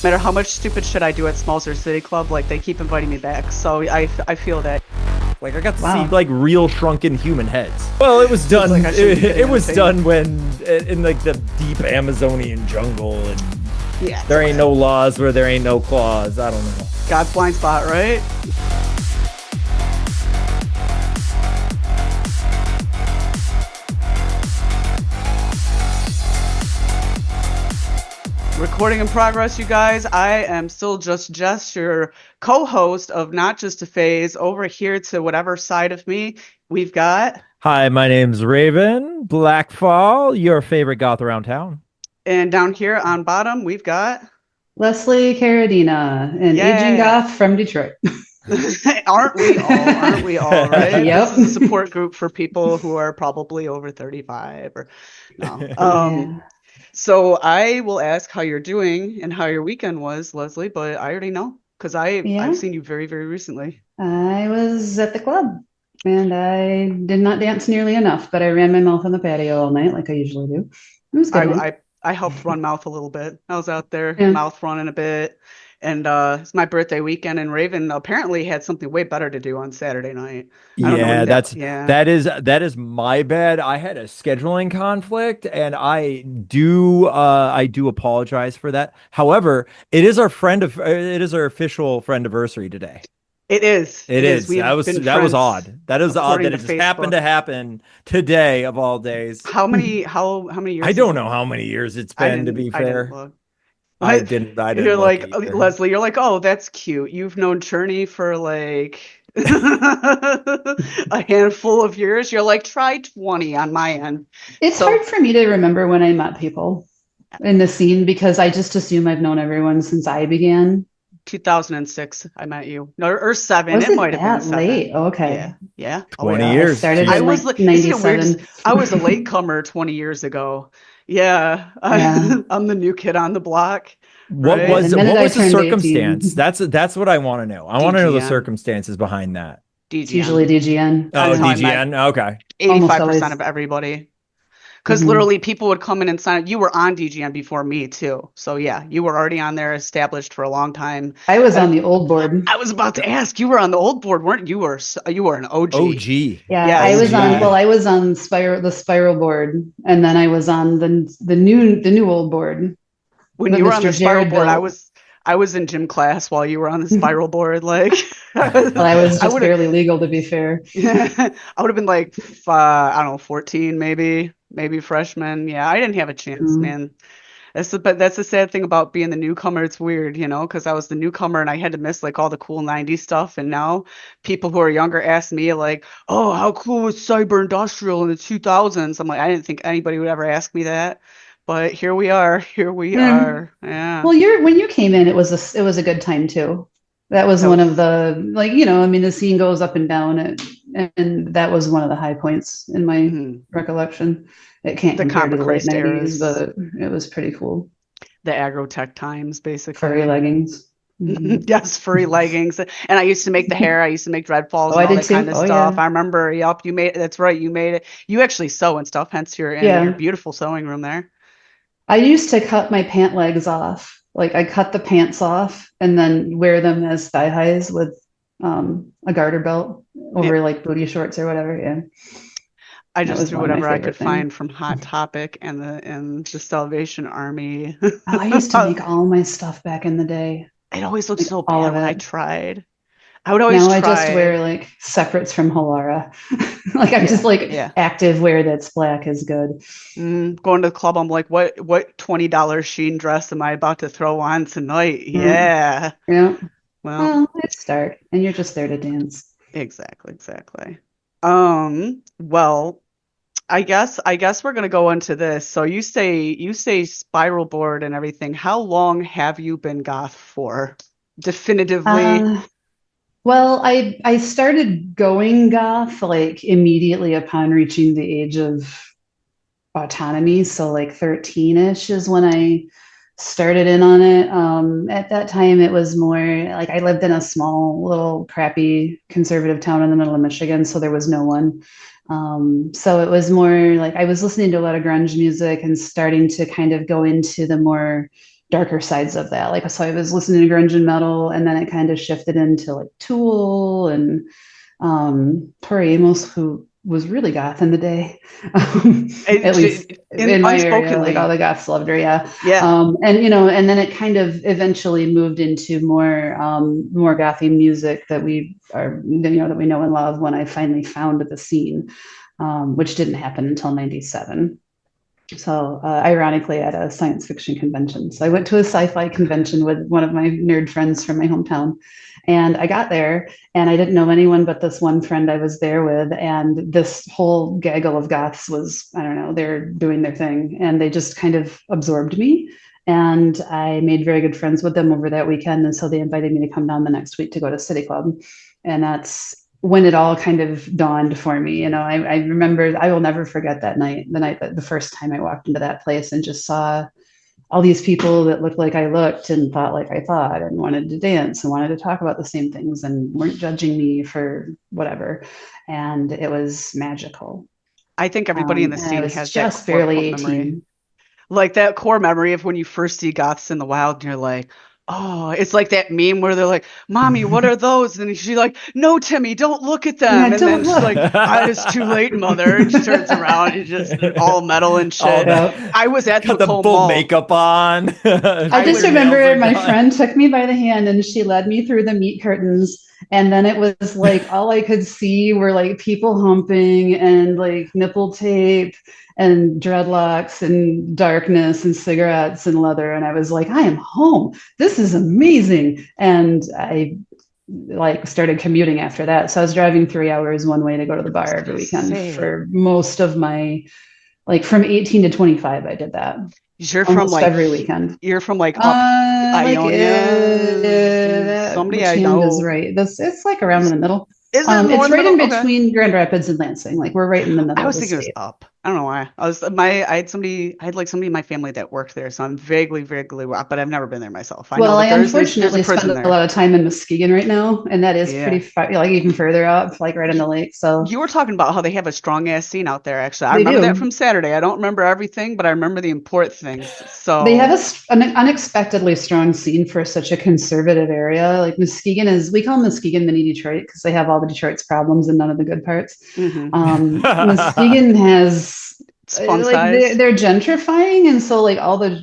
No matter how much stupid shit I do at Smalls City Club, like they keep inviting me back. So I feel that. Like I got to see like real shrunken human heads. Well, it was done. Like it was done when in like the deep Amazonian jungle, and there ain't no laws where there ain't no claws. I don't know. God's blind spot, right? Recording in progress, you guys. I am still just Jess, your co-host of Not Just a Phase. Over here to whatever side of me, we've got... Hi, my name's Raven Blackfall, your favorite goth around town. And down here on bottom, we've got... Leslie Carradina, an aging goth from Detroit. Aren't we all? Aren't we all, right? Yep. This is a support group for people who are probably over 35 or no. So I will ask how you're doing and how your weekend was, Leslie, but I already know because I've seen you very, very recently. I was at the club and I did not dance nearly enough, but I ran my mouth on the patio all night like I usually do. It was good. I helped run mouth a little bit. I was out there, mouth running a bit. And it's my birthday weekend, and Raven apparently had something way better to do on Saturday night. That is my bad. I had a scheduling conflict, and I do apologize for that. However, it is our official friend anniversary today. It is. That was odd. That is odd that it just happened to happen today of all days. How many years? I don't know how many years it's been, to be fair. I didn't. You're like, Leslie, you're like, oh, that's cute. You've known Cherney for like a handful of years. You're like, try 20 on my end. It's hard for me to remember when I met people in the scene because I just assume I've known everyone since I began. 2006, I met you. No, or 7. Was it might have been 7. Late? Okay. Yeah. 20 years. I was like 97. I was a latecomer 20 years ago. Yeah. I'm the new kid on the block. What was the circumstance? 18. That's what I want to know. I want to know the circumstances behind that. DGN. It's usually DGN. Oh, DGN. Okay. 85% of everybody. Because literally people would come in and sign up. You were on DGN before me too. So yeah, you were already on there, established for a long time. I was on the old board. I was about to ask, you were on the old board, weren't you? You were an OG. Yeah, I was on. Well, I was on the spiral board, and then I was on the new old board. When you were on the spiral board, I was in gym class while you were on the spiral board. Like, well, I was just barely legal, to be fair. I would have been like, I don't know, 14 maybe freshman. Yeah, I didn't have a chance, man. But that's the sad thing about being the newcomer. It's weird, because I was the newcomer and I had to miss like all the cool 90s stuff. And now people who are younger ask me like, oh, how cool was cyber industrial in the 2000s? I'm like, I didn't think anybody would ever ask me that. But here we are. Yeah. Well, when you came in, it was a good time too. That was one of the the scene goes up and down, and that was one of the high points in my recollection. It can't compare to the late 90s, but it was pretty cool. The agrotech times, basically. Furry leggings. Yes, furry leggings. And I used to make the hair. I used to make dreadfalls and all that kind of stuff. Yeah. I remember. Yep, you made it. That's right. You made it. You actually sew and stuff. Hence your beautiful sewing room there. I used to cut my pant legs off. Like I cut the pants off and then wear them as thigh highs with a garter belt over like booty shorts or whatever. Yeah. I just threw whatever I could find from Hot Topic and the Salvation Army. I used to make all my stuff back in the day. It always looked so bad when I tried. I would always I just wear like separates from Halara. Like I'm just like active wear that's black is good. Going to the club, I'm like, what $20 Shein dress am I about to throw on tonight? Yeah. Yeah. Well, let's start. And you're just there to dance. Exactly. Well, I guess we're gonna go into this. So you say spiral board and everything. How long have you been goth for? Definitively. Well, I started going goth like immediately upon reaching the age of autonomy. So like 13-ish is when I started in on it. At that time, it was more like I lived in a small little crappy conservative town in the middle of Michigan. So there was no one. So it was more like I was listening to a lot of grunge music and starting to kind of go into the more darker sides of that. Like, so I was listening to grunge and metal, and then it kind of shifted into like Tool and Tori Amos, who was really goth in the day, at least in my area. Like all the goths loved her, yeah. And and then it kind of eventually moved into more gothy music that we are, that we know and love. When I finally found the scene, which didn't happen until '97. So ironically, at a science fiction convention. So I went to a sci-fi convention with one of my nerd friends from my hometown. And I got there and I didn't know anyone but this one friend I was there with. And this whole gaggle of goths was, I don't know, they're doing their thing. And they just kind of absorbed me. And I made very good friends with them over that weekend. And so they invited me to come down the next week to go to City Club. And that's when it all kind of dawned for me. I remember, I will never forget that night, the first time I walked into that place and just saw all these people that looked like I looked and thought like I thought and wanted to dance and wanted to talk about the same things and weren't judging me for whatever. And it was magical. I think everybody in the scene has just that core barely 18. memory. Like that core memory of when you first see goths in the wild and you're like, oh, it's like that meme where they're like, Mommy, what are those? And she's like, no, Timmy, don't look at them. Yeah, and then she's like, it's too late, Mother. And she turns around and just all metal and shit. I was at the full mall. Makeup on. I just remember my friend took me by the hand and she led me through the meat curtains. And then it was like all I could see were like people humping and like nipple tape and dreadlocks and darkness and cigarettes and leather. And I was like, I am home. This is amazing. And I like started commuting after that. So I was driving 3 hours one way to go to the bar every weekend for most of my, like from 18 to 25, I did that. You're from like every weekend. You're from like up Ionia. Somebody I know is right. It's like around in the middle. It's right in between Grand Rapids and Lansing. Like we're right in the middle. I was thinking it was up. I don't know why. I had somebody in my family that worked there, so I'm vaguely, but I've never been there myself. I unfortunately spend a lot of time in Muskegon right now, and that is pretty far, like even further up, like right in the lake. So you were talking about how they have a strong ass scene out there. Actually, I remember that from Saturday. I don't remember everything, but I remember the important things. So they have an unexpectedly strong scene for such a conservative area. Like Muskegon we call Muskegon mini Detroit because they have all the Detroit's problems and none of the good parts. Mm-hmm. Muskegon has. They're gentrifying, and so like all the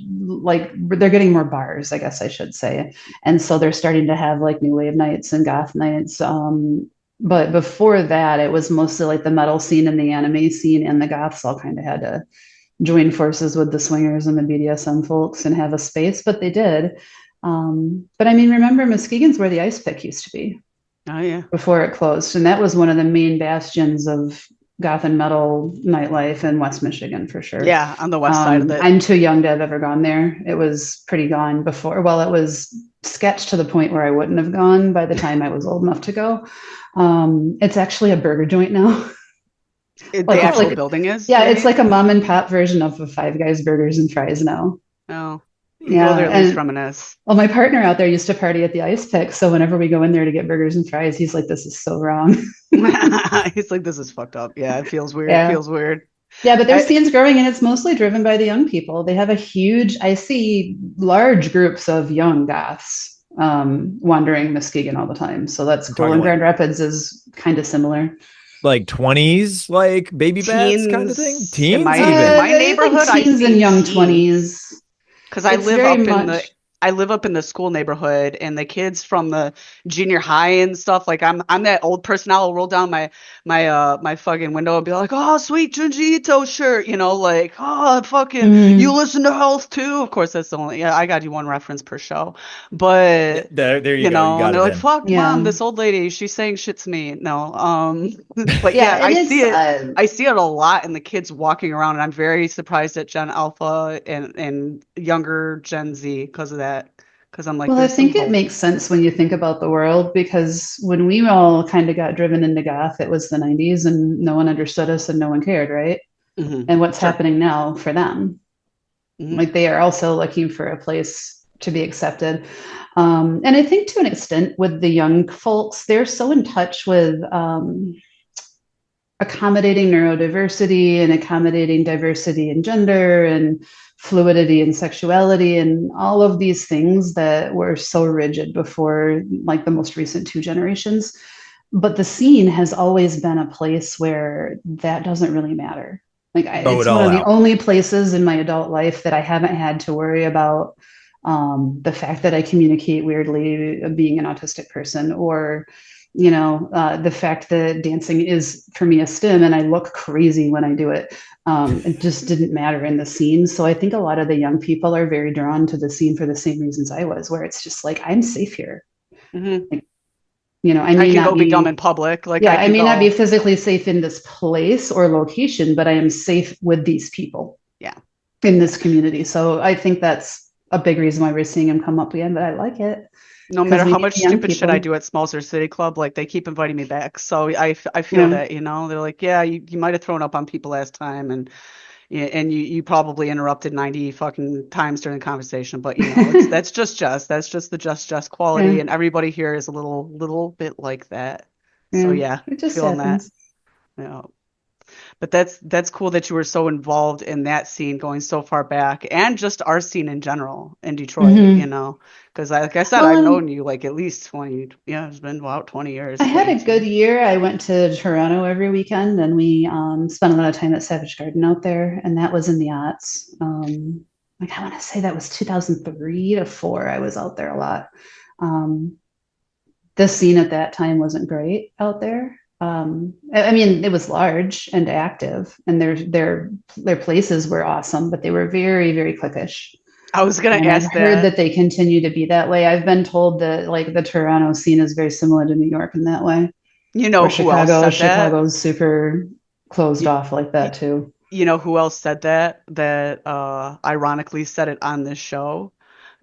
they're getting more bars, I guess I should say, and so they're starting to have like new wave nights and goth nights. But before that, it was mostly like the metal scene and the anime scene, and the goths all kind of had to join forces with the swingers and the BDSM folks and have a space, but they did. But I mean, remember Muskegon's where the Ice Pick used to be. Oh yeah, before it closed, and that was one of the main bastions of goth and metal nightlife in West Michigan for sure. Yeah, on the west side of it. I'm too young to have ever gone there. It was pretty gone before. Well, it was sketched to the point where I wouldn't have gone by the time I was old enough to go. It's actually a burger joint now. The actual building is? Yeah, it's like a mom and pop version of Five Guys Burgers and Fries now. Oh. Go there at least reminisce. Well, my partner out there used to party at the Ice Pick, so whenever we go in there to get burgers and fries, he's like, "This is so wrong." He's like, "This is fucked up." Yeah, it feels weird. Yeah. It feels weird. Yeah, but their scene's growing, and it's mostly driven by the young people. They have I see large groups of young goths wandering Muskegon all the time. So that's cool. And Grand Rapids is kind of similar. Like 20s, like baby bats kind of thing. Teens, in my neighborhood, teens and young 20s. Because I live up in the school neighborhood, and the kids from the junior high and stuff, like I'm that old person. I'll roll down my fucking window and be like, "Oh, sweet Junji Ito shirt," like, "Oh, fucking you listen to Health too." Of course, that's the only. Yeah, I got you one reference per show, but there you go. And they're like, "Fuck, Mom, this old lady, she's saying shit to me." No, but yeah, I see it. I see it a lot in the kids walking around, and I'm very surprised at Gen Alpha and younger Gen Z because of that. Because I'm like, well, I think it makes sense when you think about the world, because when we all kind of got driven into goth, it was the 90s and no one understood us and no one cared, right? Mm-hmm. And what's happening now for them? Mm-hmm. Like they are also looking for a place to be accepted. And I think to an extent with the young folks, they're so in touch with accommodating neurodiversity and accommodating diversity in gender and fluidity and sexuality and all of these things that were so rigid before like the most recent 2 generations. But the scene has always been a place where that doesn't really matter. Like Throw it's it one all of the out. only places in my adult life that I haven't had to worry about the fact that I communicate weirdly, being an autistic person, or the fact that dancing is for me a STEM and I look crazy when I do it. It just didn't matter in the scene. So I think a lot of the young people are very drawn to the scene for the same reasons I was, where it's just like, I'm safe here. Mm-hmm. Like, I I may can not go be dumb be, in public. Like yeah, I I can may not be go. physically safe in this place or location, but I am safe with these people Yeah. in this community. So I think that's a big reason why we're seeing him come up again, but I like it No because matter we how need much the young stupid shit I people. do at Smalls City Club, like they keep inviting me back. So I feel Yeah. that, they're like, yeah, you might have thrown up on people last time, and yeah, and you probably interrupted 90 fucking times during the conversation, but that's that's just the just quality, Yeah. and everybody here is a little bit like that. So Yeah. yeah, It just feeling that. happens. Yeah. But that's cool that you were so involved in that scene going so far back, and just our scene in general in Detroit, Hmm. because like I said, Well, I've and known you like at least 20, yeah, it's been about 20 I years, had a good 18. year. I went to Toronto every weekend and we spent a lot of time at Savage Garden out there, and that was in the aughts. Like I want to say that was 2003 to 4. I was out there a lot. Um, the scene at that time wasn't great out there. I mean, it was large and active, and their places were awesome, but they were very, very cliquish. I was gonna And I've ask heard that. that they continue to be that way. I've been told that like the Toronto scene is very similar to New York in that way, You know or who else Chicago. said that? Chicago's super closed You, off like that too. you know who else said that? That ironically said it on this show?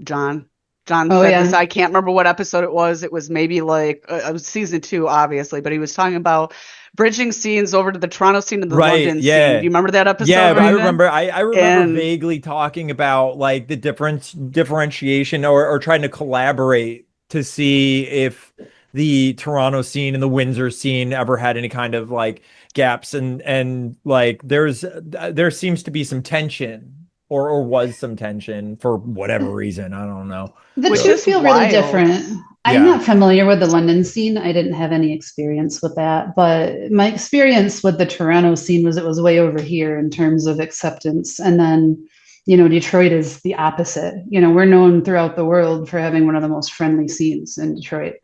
John. John Oh said this. yeah. I can't remember what episode it was. It was maybe like it was season 2, obviously, but he was talking about bridging scenes over to the Toronto scene and the Right. London scene. Do Yeah. you remember that episode, Yeah, but I Raven? remember I remember And vaguely talking about like the differentiation or trying to collaborate to see if the Toronto scene and the Windsor scene ever had any kind of like gaps and like there seems to be some tension or was some tension for whatever reason. I don't know. The which two So is feel really wild. different. I'm yeah. not familiar with the London scene. I didn't have any experience with that, but my experience with the Toronto scene was it was way over here in terms of acceptance. And then, Detroit is the opposite. We're known throughout the world for having one of the most friendly scenes in Detroit.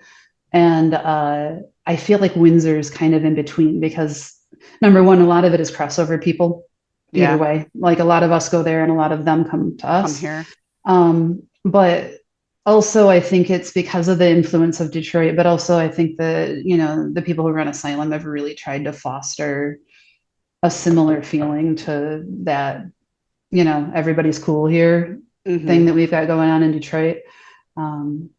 And I feel like Windsor is kind of in between because number one, a lot of it is crossover people either Yeah, way. Like a lot of us go there and a lot of them come to come us. here. But also, I think it's because of the influence of Detroit, but also I think that, the people who run Asylum have really tried to foster a similar feeling to that, everybody's cool here thing Hmm. that we've got going on in Detroit. Um,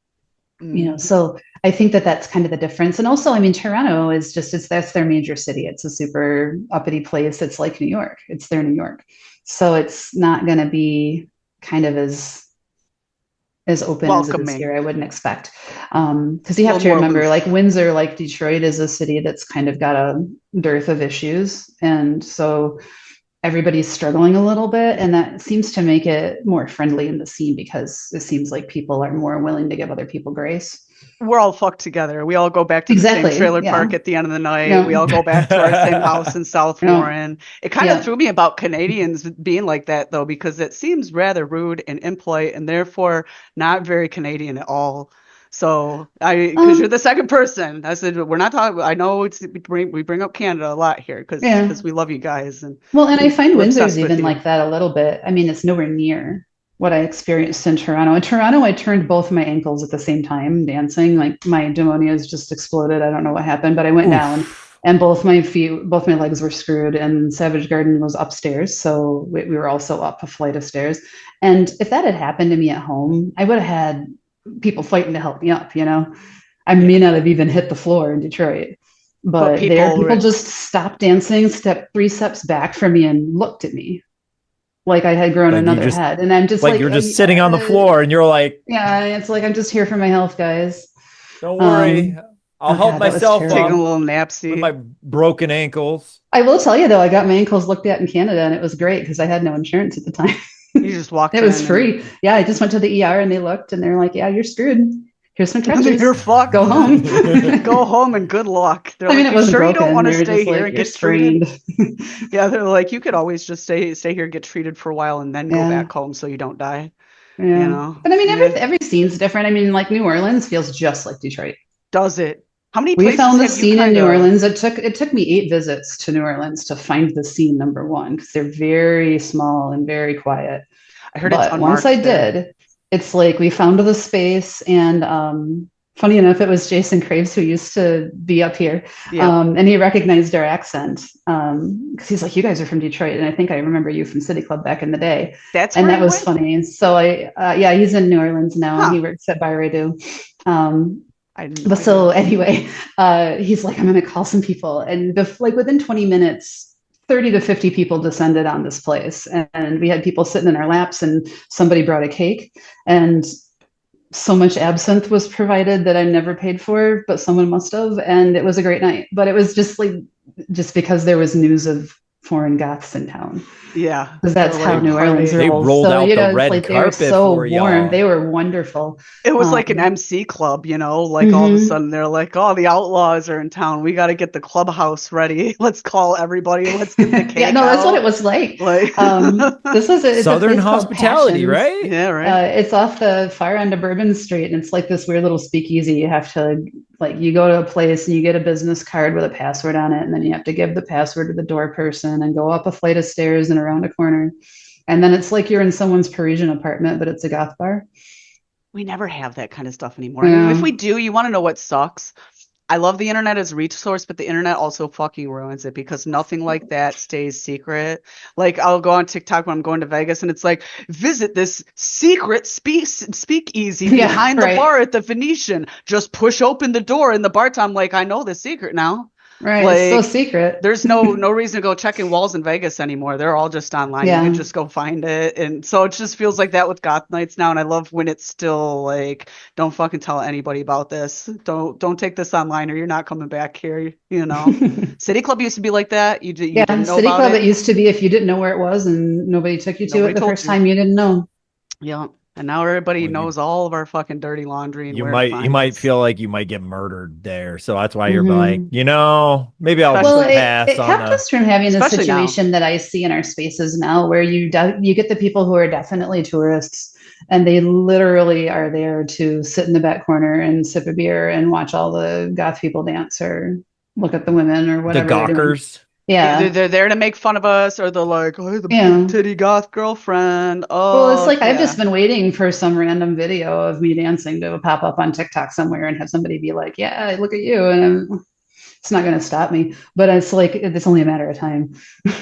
Hmm. so I think that that's kind of the difference. And also, I mean, Toronto is that's their major city. It's a super uppity place. It's like New York. It's their New York. So it's not going to be kind of as open as it is Welcoming. here, I wouldn't expect. Because you A have little to more remember, like aloof. Windsor, like Detroit, is a city that's kind of got a dearth of issues. And so everybody's struggling a little bit. And that seems to make it more friendly in the scene because it seems like people are more willing to give other people grace. We're all fucked together. We all go back to the same Exactly. trailer Yeah. park at the end of the night. We Yeah. all go back to our same house in South Yeah. Warren. It kind of Yeah. threw me about Canadians being like that, though, because it seems rather rude and impolite and therefore not very Canadian at all. So because you're Um, the second person, I said we're not talking. I know we bring up Canada a lot here yeah. because we love you guys and Well, and I find we're Windsor's obsessed with even you. like that a little bit. I mean, it's nowhere near what I experienced in Toronto. In Toronto, I turned both my ankles at the same time dancing. Like my demonias just exploded. I don't know what happened, but I went down Oof. and both my legs were screwed. And Savage Garden was upstairs, so we were also up a flight of stairs. And if that had happened to me at home, I would have had people fighting to help me up. I Yeah, may not have even hit the floor in Detroit. but But there, people, people just stopped dancing, stepped 3 steps back from me, and looked at me like I had grown Like you another just head. And I'm just like like, you're just sitting on the floor and you're like, yeah, it's like I'm just here for my health, guys. don't worry, Um, I'll oh help God, that was myself taking a terrible. up little with napsy. my broken ankles. I will tell you though, I got my ankles looked at in Canada, and it was great because I had no insurance at the time. You just walked It in was free. Yeah, I just went to the ER and they looked and they're like, "Yeah, you're screwed. Here's some crutches. you're fucked. Go home." Go home and good luck. They're I mean, like, it you wasn't sure you don't broken. want to They were stay just here like, and "You're get treated? sprained." Yeah, they're like, you could always just stay here and get treated for a while and then go Yeah, back home so you don't die. You yeah. know? But I mean, Yeah. every scene's different. I mean, like New Orleans feels just like Detroit. Does it? How many We places found the have you scene in kind New of? Orleans. It took me 8 visits to New Orleans to find the scene number one because they're very small and very quiet. I heard it's But once I unmarked there. did, it's like we found the space, and funny enough, it was Jason Craves who used to be up here, Yep. and he recognized our accent because he's like, "You guys are from Detroit," and I think I remember you from City Club back in the day, That's and where that he was went? funny. So yeah, he's in New Orleans now, and Huh. he works at Byredo. Um, I had no but so idea. anyway, he's like, "I'm going to call some people," and like within 20 minutes. 30 to 50 people descended on this place, and we had people sitting in our laps, and somebody brought a cake, and so much absinthe was provided that I never paid for, but someone must have, and it was a great night. But it was just because there was news of foreign goths in town, Yeah. because They're that's how like New Orleans They party. rolls. rolled So out the it's red like they were carpet so for warm. y'all. They were wonderful. It was like an Um, MC club, like all of a mhm. sudden they're like, oh, the outlaws are in town. We got to get the clubhouse ready. Let's call everybody. Let's get the Yeah, cake no, that's what it out. was like. Like, It's a Southern place called hospitality, Passions. right? yeah, right. It's off the far end of Bourbon Street, and it's like this weird little speakeasy. You have to like you go to a place and you get a business card with a password on it, and then you have to give the password to the door person and go up a flight of stairs and around a corner, and then it's like you're in someone's Parisian apartment, but it's a goth bar. We never have that kind of stuff anymore. And if Yeah, we do, you want to know what sucks? I love the internet as a resource, but the internet also fucking ruins it because nothing like that stays secret. Like I'll go on TikTok when I'm going to Vegas and it's like, visit this secret speakeasy yeah, behind the right, bar at the Venetian. Just push open the door and the bartender, I'm like, I know the secret now. right. It's so Like secret. there's no reason to go checking walls in Vegas anymore. They're all just online. You can Yeah. just go find it. And so it just feels like that with goth nights now. And I love when it's still like, don't fucking tell anybody about this. Don't take this online or you're not coming back here. City Club used to be like that. You Yeah, didn't know City about Club, it it. used to be if you didn't know where it was and nobody took you to Nobody it the told first you. time, you didn't know. Yeah. And now everybody Well, knows all of our fucking dirty laundry and you where to might you find might us. feel like you might get murdered there, so that's why you're like, Hmm. maybe I'll Well, just Especially pass it on kept the. us from having the especially now. situation that I see in our spaces now, where you get the people who are definitely tourists, and they literally are there to sit in the back corner and sip a beer and watch all the goth people dance or look at the women or The whatever they're doing. gawkers. Either Yeah, they're there to make fun of us or they're like, oh, the big yeah. titty goth girlfriend. Well, it's Oh, like I've just yeah. been waiting for some random video of me dancing to pop up on TikTok somewhere and have somebody be like, "Yeah, look at you," and it's not going to stop me. But it's like it's only a matter of time.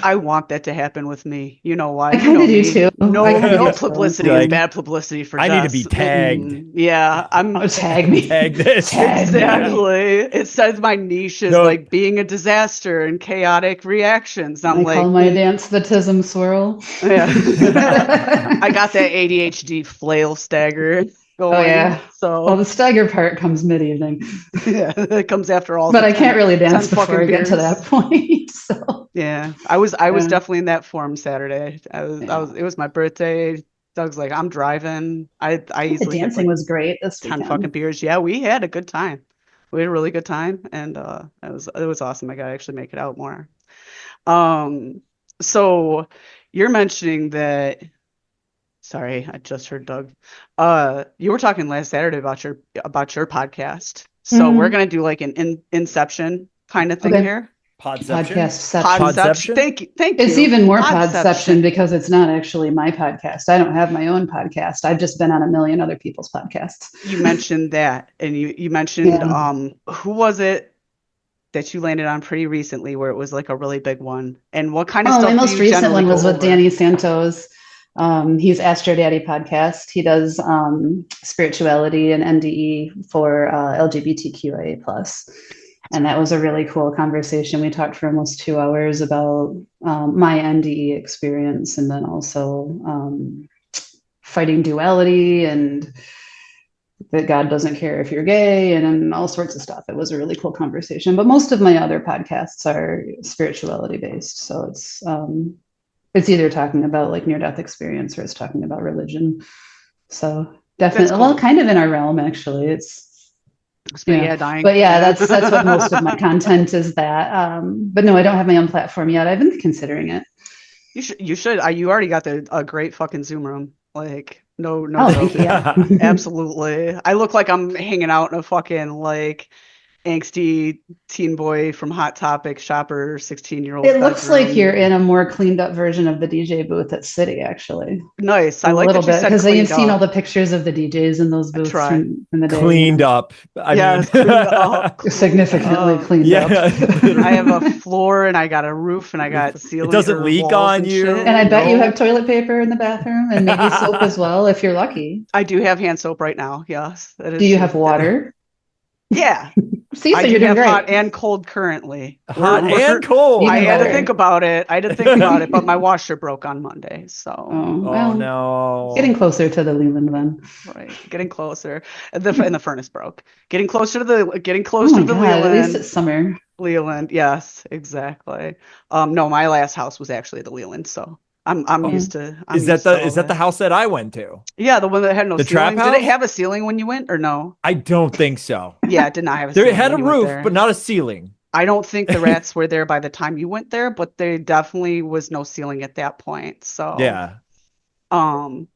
I want that to happen with me. You know why? I You kind know of do me. too. I No, kind of no do too. publicity You're is like, bad publicity for I need to be Jess. tagged. Yeah, Oh, tag me, Tag this. tag me. exactly. It says my niche is No, like being a disaster and chaotic reactions. I'm I call like, my dance the tism swirl. yeah. I got that ADHD flail stagger Oh going. yeah. Well, So the stagger part comes mid-evening, yeah, it comes after all but the I can't 10, really 10 dance before fucking I get to beers. that point. So Yeah, I was yeah, definitely in that form Saturday. yeah. It was my birthday. Doug's like, I'm driving. I The easily hit dancing like was great this 10 fucking weekend. beers. Yeah, we had a good time. We had a really good time and it was awesome. I got to actually make it out more. Um so you're mentioning that sorry, I just heard Doug. You were talking last Saturday about your podcast. So we're Mhm. gonna do like an inception kind of thing Okay, here. Podception. podcastception. Podception. Podception. Thank It's you. even more podception Podception. because it's not actually my podcast. I don't have my own podcast. I've just been on a million other people's podcasts. You mentioned that, and you mentioned Yeah. who was it that you landed on pretty recently where it was like a really big one? And what kind of Oh, my stuff do most you recent generally one go was with over? Danny Santos. He's Astro Daddy podcast. He does spirituality and NDE for LGBTQIA plus, and that was a really cool conversation. We talked for almost 2 hours about my NDE experience, and then also fighting duality and that God doesn't care if you're gay and all sorts of stuff. It was a really cool conversation. But most of my other podcasts are spirituality based, so it's It's either talking about like near-death experience or it's talking about religion. So That's definitely, well, cool. kind of in our realm, actually. But yeah, dying. But yeah, that's what most of my content is that. But no, I don't have my own platform yet. I've been considering it. You should. You already got a great fucking Zoom room. Like, no Oh, joke. thank you. Yeah. Absolutely. I look like I'm hanging out in a fucking like angsty teen boy from Hot Topic shopper 16-year-old's It looks like you're bedroom. in a more cleaned up version of the DJ booth at City, actually. Nice. I A like little that you bit, said because you've cleaned seen all up. the pictures of the DJs in those I booths try. from the day. Cleaned up. I Yeah, mean, it's cleaned up. Cleaned Significantly up. cleaned up. yeah, I have a literally. floor and I got a roof and I got It ceiling doesn't or leak walls on and you. And I shit. bet you have No. toilet paper in the bathroom and maybe soap as well, if you're lucky. I do have hand soap right now. Yes, that Do is you true. have water? Yeah, See, I so do you're doing have hot great. and cold currently. Hot and I Even cold. had to better. think about it. I had to think about it, but my washer broke on Monday, so Oh, Oh well, getting no. closer to the Leland then. right, getting closer. And the furnace broke. Getting Oh closer my to the God, at least Leland. it's summer. Leland, yes, exactly. No, my last house was actually the Leland, so I'm Oh, used Mm. to I'm is that used to the all is that the that. house that I went to? Yeah, the one that had no The trap ceiling. Did it house? have a ceiling when you went or no? I don't think so. Yeah, it did not have a There it ceiling had a when you went roof, but there. not a ceiling. I don't think the rats were there by the time you went there, but there definitely was no ceiling at that point. So, Yeah.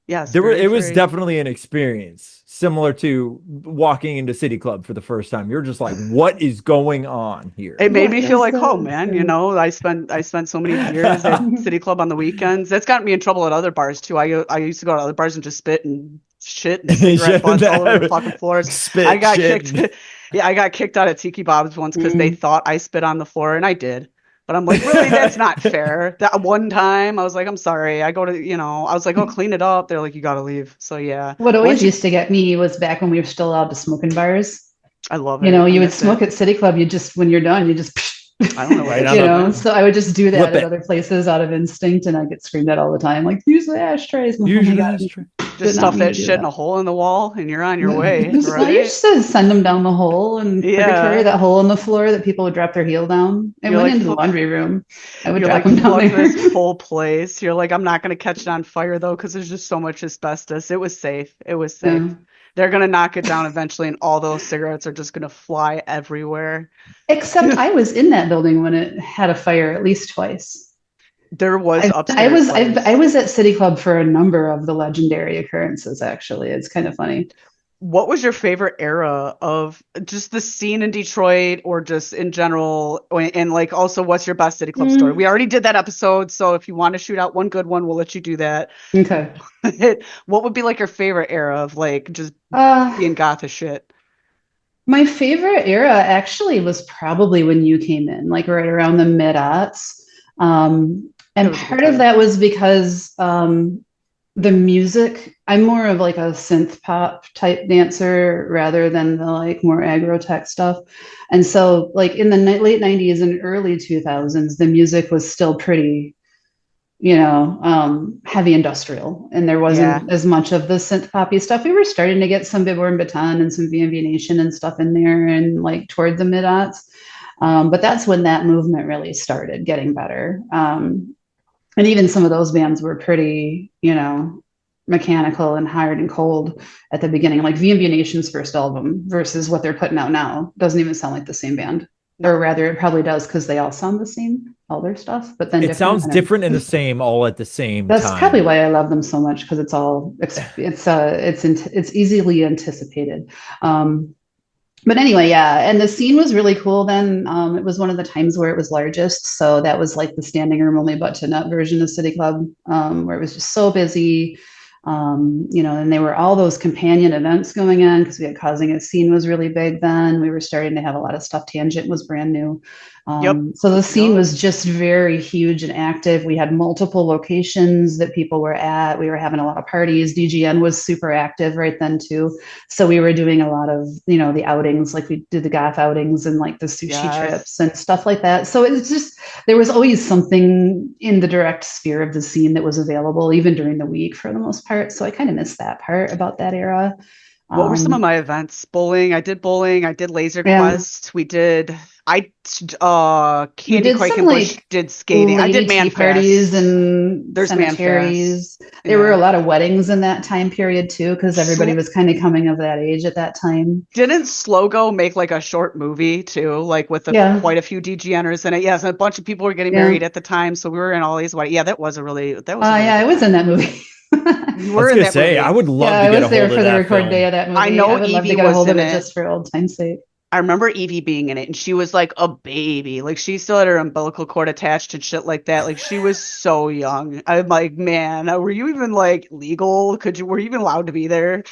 yes, There were very, it was very. definitely an experience similar to walking into City Club for the first time. You're just like, what is going on here? It made What me feel is like home, the man. You know, I spent so many years at City Club on the weekends. That's gotten me in trouble at other bars too. I used to go to other bars and just spit and shit and cigarette butts all over the fucking floors. I Spit got shit. kicked. Yeah, I got kicked out of Tiki Bob's once because they Mm. thought I spit on the floor, and I did. But I'm like, really? That's not fair. That one time, I was like, I'm sorry. I was like, oh, clean it up. They're like, you gotta leave. So yeah, What I'll always let you. used to get me was back when we were still allowed to smoke in bars. I love You it. know, I you would miss smoke it. at City Club, you just, when you're done, you just, I don't know what Right that on you shit the know, meant. so I would just do that flip at it. other places out of instinct and I get screamed at all the time, like, use the ashtrays. Oh my Usually God, that's I true. did Just not stuff mean to that do shit in that. a hole in the wall, and you're on your way, Just, no, you right? just send them down the hole and arbitrary, Yeah. that hole in the floor that people would drop their heel down. It You're went like, into the laundry room. I would you're drop like, them down fuck there. this whole place. You're like, I'm not gonna catch it on fire though, because there's just so much asbestos. It was safe. It was Yeah. safe. They're gonna knock it down eventually, and all those cigarettes are just gonna fly everywhere. Except I was in that building when it had a fire at least twice. There was I upstairs was I fires. was at City Club for a number of the legendary occurrences. Actually, it's kind of funny. What was your favorite era of just the scene in Detroit or just in general? And like also, what's your best City Club story? Mm, We already did that episode, so if you want to shoot out one good one, we'll let you do that. okay. What would be like your favorite era of like just Uh, being goth as shit? my favorite era actually was probably when you came in, like right around the mid-aughts. It And was a good part of time. that was because the music, I'm more of like a synth pop type dancer rather than the like more aggro tech stuff. And so like in the late 90s and early 2000s, the music was still pretty, heavy industrial, and there Yeah. wasn't as much of the synth poppy stuff. We were starting to get some Big Born Baton and some VMV Nation and stuff in there, and like toward the mid aughts. But that's when that movement really started getting better. And even some of those bands were pretty, mechanical and hard and cold at the beginning. Like VMV Nation's first album versus what they're putting out now doesn't even sound like the same band. Or No. rather, it probably does because they all sound the same, all their stuff, but then It different. sounds different and the same all at the same That's probably time. why I love them so much because it's easily anticipated. Um, but anyway, yeah, and the scene was really cool then. It was one of the times where it was largest, so that was like the standing room only button up version of City Club, where it was just so busy. And there were all those companion events going on because we had Causing a Scene was really big then. We were starting to have a lot of stuff. Tangent was brand new. Yep. So the scene Yep. was just very huge and active. We had multiple locations that people were at. We were having a lot of parties. DGN was super active right then too. So we were doing a lot of, the outings, like we did the goth outings and like the sushi Yes. trips and stuff like that. So it's just, there was always something in the direct sphere of the scene that was available, even during the week for the most part. So I kind of miss that part about that era. What were some of Um, my events? Bowling. I did bowling. I did Laser yeah. Quest. We did You Candy did some Quakenbush like did skating. I lady did tea parties Manfest. and There's Manfest. cemeteries. There were a Yeah. lot of weddings in that time period too, because everybody was kind of coming of that age at that time. Didn't Slogo make like a short movie too, like with Yeah, quite a few DGNers in it? Yes, a bunch of people were getting yeah. married at the time, so we were in all these weddings. Yeah, that was a really Yeah, I good was in time. that movie. You I were was in gonna that say I movie. would Yeah, love to I get was a there hold of for the that record day film. of that I movie. I know would love to Evie get a was hold in of it it. just for old time's sake. I remember Evie being in it, and she was like a baby. Like she still had her umbilical cord attached and shit like that. Like she was so young. I'm like, man, were you even like legal? Were you even allowed to be there?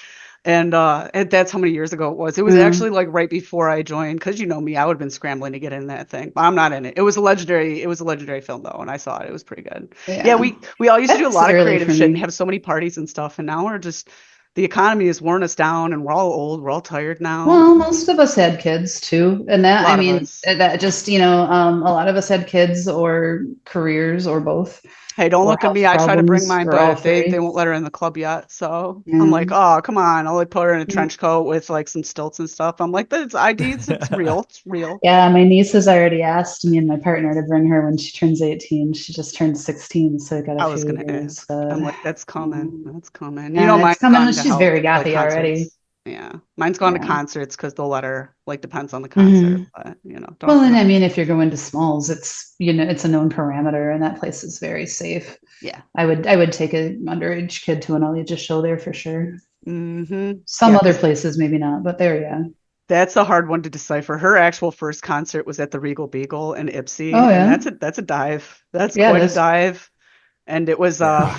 And that's how many years ago it was. It was Yeah, actually like right before I joined, because you know me, I would have been scrambling to get in that thing. But I'm not in it. It was a legendary film though, and I saw it. It was pretty good. Yeah, yeah. we all used to do a That's lot of early creative for shit and me. have so many parties and stuff, and now we're just the economy has worn us down and we're all old, we're all tired now. Well, most of us had kids too, and A that I lot of mean us. that just a lot of us had kids or careers or both Hey, don't or look at health me. I try to bring problems mine, or all but they three. won't let her in the club yet. So I'm Yeah. like, oh, come on. I'll like put her in a trench coat with like some stilts and stuff. I'm like, that's IDs. It's real. It's real. Yeah, my niece has already asked me and my partner to bring her when she turns 18. She just turned 16, so we got a I was few gonna years. ask. I'm like, that's coming. Um, That's coming. You know, yeah, mine's it's coming. gone to She's very like gothy already. concerts. Yeah, mine's gone to Yeah. concerts because they'll let her. Like, depends on the concert, Hmm. but you know, don't Well, have to and know. I mean, if you're going to Smalls, it's a known parameter, and that place is very safe. Yeah. I would take an underage kid to an all ages show there for sure. Some Yeah, other because places maybe not, but there, yeah. that's a hard one to decipher. Her actual first concert was at the Regal Beagle in Oh Ipsy, and yeah, that's a dive. That's yeah, it quite a is. dive. And it was Yeah.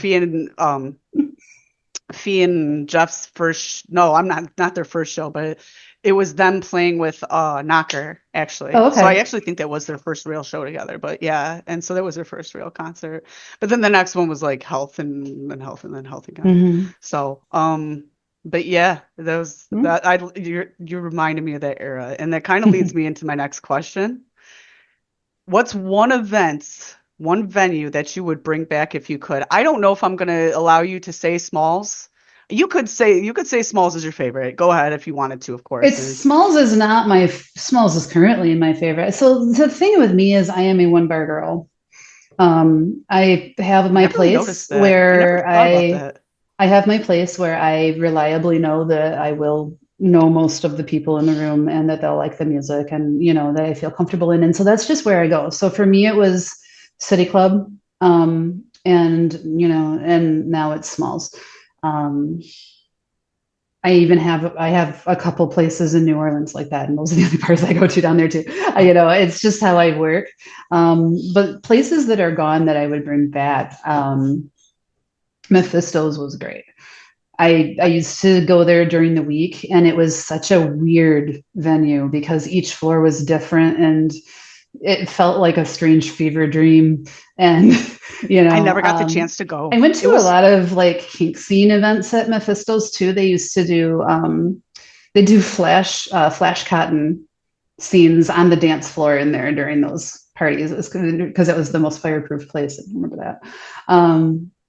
Fee and Jeff's first. No, I'm not their first show, but it was them playing with Knocker actually. Oh So I okay. actually think that was their first real show together. But yeah, and so that was their first real concert. But then the next one was like Health and then Health and then Health again. Hmm. So but yeah, you reminded me of that era, and that kind of leads me into my next question. What's one venue that you would bring back if you could? I don't know if I'm going to allow you to say Smalls. You could say Smalls is your favorite. Go ahead if you wanted to, of course. It's Smalls is not my Smalls is currently my favorite. So the thing with me is I am a one bar girl. I have I my never really place noticed that. I never where thought about that. I have my place where I reliably know that I will know most of the people in the room and that they'll like the music and that I feel comfortable in. And so that's just where I go. So for me it was City Club. And now it's Smalls. Um, I have a couple places in New Orleans like that, and those are the only bars I go to down there too. It's just how I work. But places that are gone that I would bring back. Mephisto's was great. I used to go there during the week, and it was such a weird venue because each floor was different, and it felt like a strange fever dream. And I never got the chance to go. I went It to a was lot of like kink scene events at Mephisto's too. They used to do they do flash cotton scenes on the dance floor in there during those parties. It was because it was the most fireproof place. I remember that.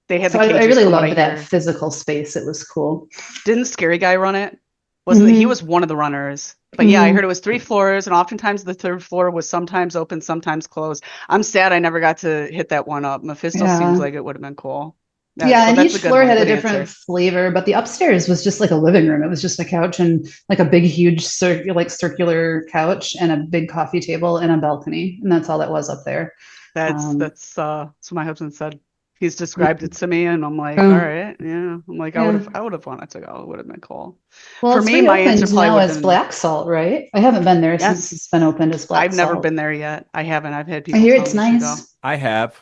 they had So the I cages really from what I loved that hear. physical space. It was cool. Didn't Scary Guy run it? Wasn't it? He Hmm. was one of the runners. But yeah, I Hmm. heard it was three floors, and oftentimes the third floor was sometimes open, sometimes closed. I'm sad I never got to hit that one up. Mephisto seems Yeah. like it would have been cool. Yeah, Yeah, so and that's each a good floor one. had a Good different answer. flavor, but the upstairs was just like a living room. It was just a couch and like a big, huge, circular couch and a big coffee table and a balcony, and that's all that was up there. That's Um, that's uh that's what my husband said. He's yeah, described it to me, and I'm like, all Oh, right, yeah. I'm like, I would yeah. have I would have wanted to go. It would have been cool. Well, For it's me, my answer reopened probably now would have as been Black Salt, right? I haven't been there since it's been yes. opened as Black I've never Salt. been there yet. I haven't. I've had I people hear tell it's me you should go. nice. I have.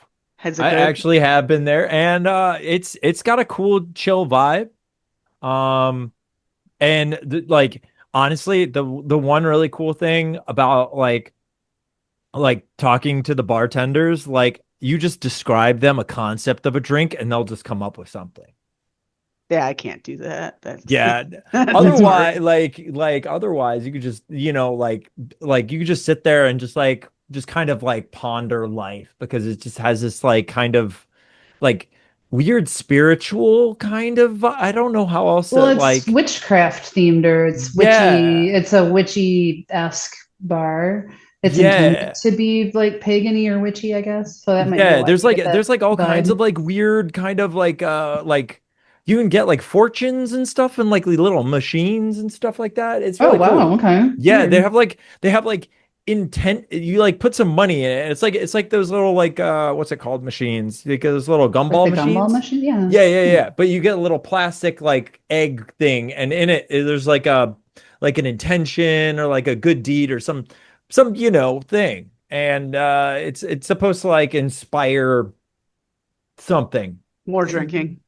Is it I good? actually have been there, and it's got a cool, chill vibe. Um, and like honestly, the one really cool thing about like talking to the bartenders, like you just describe them a concept of a drink, and they'll just come up with something. Yeah, I can't do that. That's Yeah. that's Mhm. Otherwise, hard. like otherwise, you could just, like you could just sit there and just kind of like ponder life because it just has this like kind of like weird spiritual kind of I don't know how else Well, to it's witchcraft themed, or it's witchy. yeah. It's a witchy-esque bar. it's intended Yeah. to be like pagany or witchy, I guess. So that might be Yeah, why you get there's that like all kinds of vibe. like weird kind of like you can get like fortunes and stuff and like little machines and stuff like that. It's Oh really wow, cool. okay. Yeah, Weird. they have like intent you like put some money in it. It's like those little like what's it called machines? Like those little Like gumball the gumball machines. machine? Yeah. Yeah, yeah, Hmm. yeah. But you get a little plastic like egg thing and in it there's like an intention or like a good deed or some thing. And it's supposed to like inspire something. More drinking.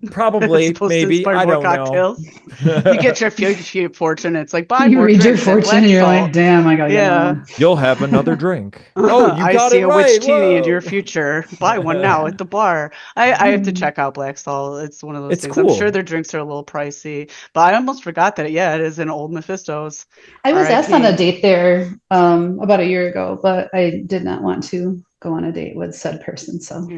It's Probably, supposed to maybe, inspire I more don't know. cocktails. You get your future fortune. It's like buy You more read your drinks at fortune Black and you're like, Salt. damn, I gotta get Yeah. more. You'll have another drink. Oh, you I got see it a witch right. TV in your Whoa. future. Buy one now at the bar. I have to Hmm. check out Black Salt. It's one of those It's things. I'm sure cool. their drinks are a little pricey, but I almost forgot that. Yeah, it is in Old Mephisto's. I was asked on a R.I.P. date there about a year ago, but I did not want to go on a date with said person. So